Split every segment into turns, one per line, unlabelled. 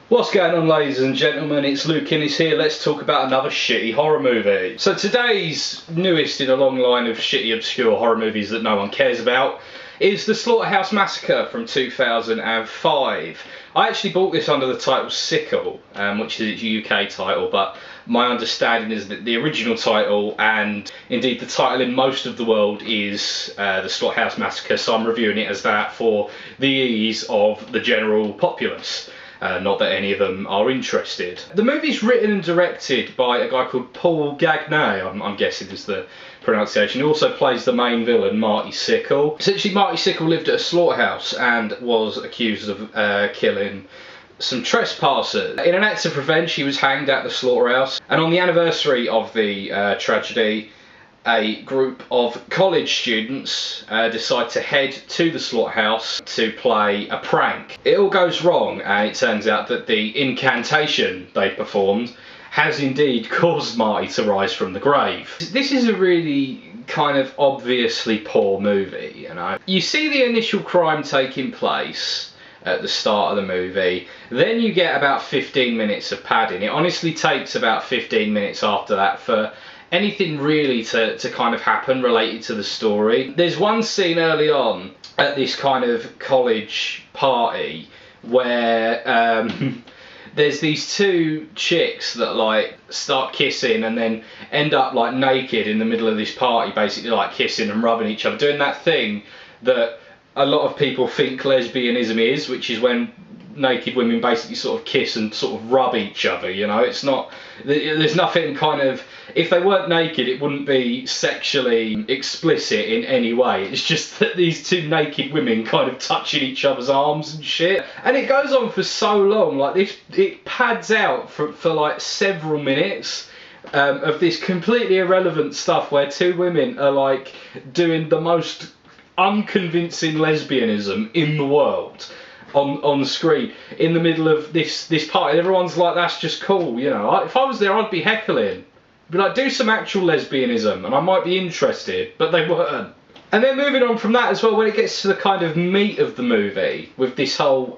What's going on, ladies and gentlemen? It's Luke Innes here. Let's talk about another shitty horror movie. So today's newest in a long line of shitty obscure horror movies that no one cares about is the Slaughterhouse Massacre from 2005. I actually bought this under the title Sickle, which is its UK title, but my understanding is that the original title, and indeed the title in most of the world, is the Slaughterhouse Massacre, so I'm reviewing it as that for the ease of the general populace. Not that any of them are interested. The movie's written and directed by a guy called Paul Gagnay, I'm guessing is the pronunciation. He also plays the main villain, Marty Sickle. Essentially, Marty Sickle lived at a slaughterhouse and was accused of killing some trespassers. In an act of revenge, he was hanged at the slaughterhouse, and on the anniversary of the tragedy, a group of college students decide to head to the slaughterhouse to play a prank. It all goes wrong, and it turns out that the incantation they performed has indeed caused Marty to rise from the grave. This is a really kind of obviously poor movie, you know. You see the initial crime taking place at the start of the movie, then you get about 15 minutes of padding. It honestly takes about 15 minutes after that for anything really to kind of happen related to the story. There's one scene early on at this kind of college party where there's these two chicks that like start kissing and then end up like naked in the middle of this party, basically like kissing and rubbing each other, doing that thing that a lot of people think lesbianism is, which is when naked women basically sort of kiss and sort of rub each other, you know. It's not, there's nothing kind of, if they weren't naked it wouldn't be sexually explicit in any way. It's just that these two naked women kind of touching each other's arms and shit, and it goes on for so long. Like this, it pads out for like several minutes of this completely irrelevant stuff where two women are like doing the most unconvincing lesbianism in the world on screen in the middle of this party. Everyone's like, that's just cool, you know. If I was there, I'd be heckling. I'd be like, do some actual lesbianism and I might be interested, but they weren't. And then moving on from that as well, when it gets to the kind of meat of the movie, with this whole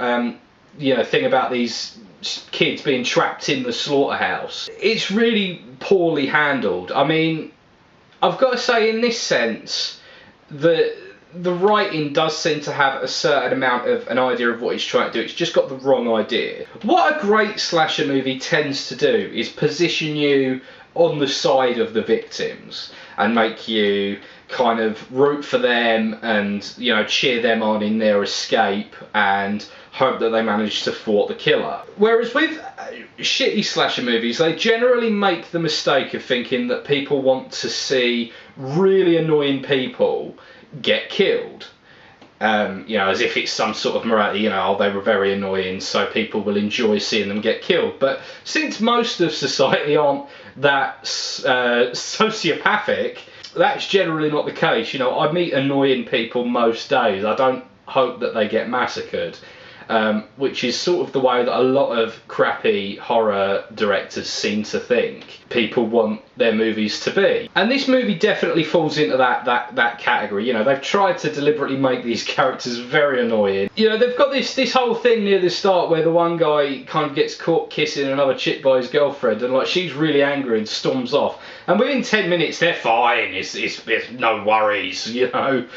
you know, thing about these kids being trapped in the slaughterhouse, it's really poorly handled. I mean, I've got to say, in this sense, that the writing does seem to have a certain amount of an idea of what it's trying to do. It's just got the wrong idea. What a great slasher movie tends to do is position you on the side of the victims and make you kind of root for them and, you know, cheer them on in their escape and hope that they manage to thwart the killer. Whereas with shitty slasher movies, they generally make the mistake of thinking that people want to see really annoying people get killed, you know, as if it's some sort of morality, you know, oh, they were very annoying so people will enjoy seeing them get killed. But since most of society aren't that sociopathic, that's generally not the case. You know, I meet annoying people most days. I don't hope that they get massacred. Which is sort of the way that a lot of crappy horror directors seem to think people want their movies to be. And this movie definitely falls into that category. You know, they've tried to deliberately make these characters very annoying. You know, they've got this whole thing near the start where the one guy kind of gets caught kissing another chick by his girlfriend, and like she's really angry and storms off. And within 10 minutes they're fine. It's no worries, you know.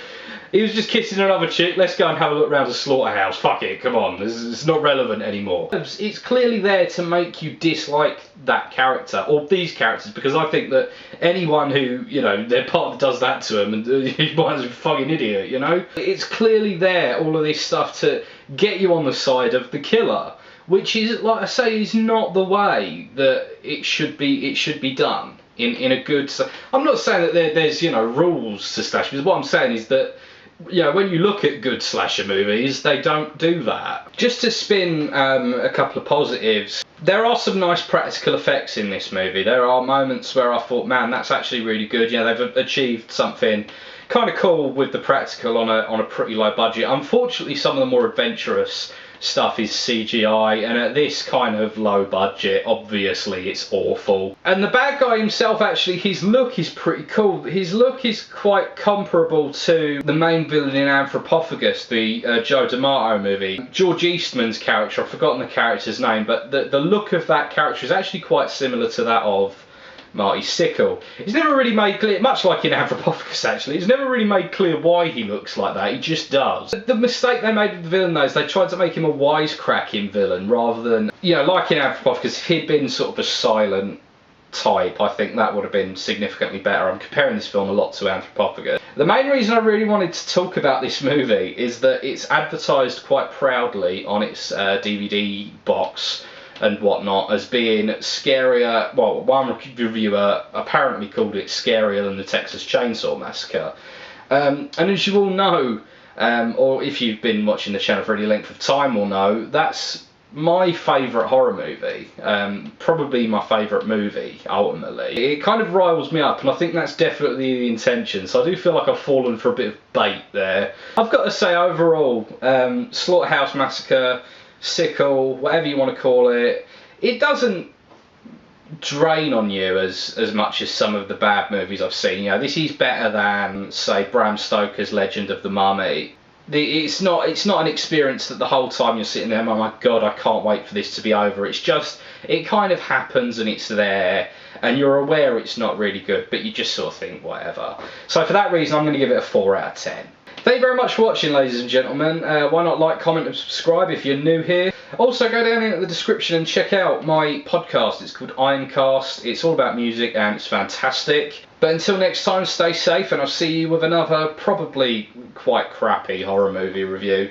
He was just kissing another chick, let's go and have a look around the slaughterhouse, fuck it, come on, it's not relevant anymore. It's clearly there to make you dislike that character, or these characters, because I think that anyone who, you know, their partner does that to them, and you might as well be a fucking idiot, you know? It's clearly there, all of this stuff, to get you on the side of the killer, which is, like I say, is not the way that it should be done in a good... I'm not saying that there's, you know, rules to slasher movies. What I'm saying is that, you know, when you look at good slasher movies, they don't do that. Just to spin a couple of positives, there are some nice practical effects in this movie. There are moments where I thought, man, that's actually really good. You know, they've achieved something kind of cool with the practical on a pretty low budget. Unfortunately, some of the more adventurous stuff is CGI, and at this kind of low budget, obviously it's awful. And the bad guy himself, actually, his look is pretty cool. His look is quite comparable to the main villain in Anthropophagus, the Joe D'Amato movie. George Eastman's character, I've forgotten the character's name, but the look of that character is actually quite similar to that of Marty Sickle. It's never really made clear, much like in Anthropophagus actually, it's never really made clear why he looks like that, he just does. The mistake they made with the villain though is they tried to make him a wisecracking villain rather than, you know, like in Anthropophagus, if he'd been sort of a silent type, I think that would have been significantly better. I'm comparing this film a lot to Anthropophagus. The main reason I really wanted to talk about this movie is that it's advertised quite proudly on its DVD box and whatnot as being scarier. Well, one reviewer apparently called it scarier than the Texas Chainsaw Massacre. And as you all know, or if you've been watching the channel for any length of time will know, that's my favourite horror movie. Probably my favourite movie, ultimately. It kind of riles me up, and I think that's definitely the intention, so I do feel like I've fallen for a bit of bait there. I've got to say, overall, Slaughterhouse Massacre, Sickle, whatever you want to call it, it doesn't drain on you as much as some of the bad movies I've seen. You know, this is better than, say, Bram Stoker's Legend of the Mummy. It's not an experience that the whole time you're sitting there, oh my god, I can't wait for this to be over. It's just, it kind of happens and it's there, and you're aware it's not really good, but you just sort of think, whatever. So for that reason, I'm going to give it a 4 out of 10. Thank you very much for watching, ladies and gentlemen. Why not like, comment and subscribe if you're new here. Also, go down into the description and check out my podcast. It's called Ironcast. It's all about music and it's fantastic. But until next time, stay safe, and I'll see you with another probably quite crappy horror movie review.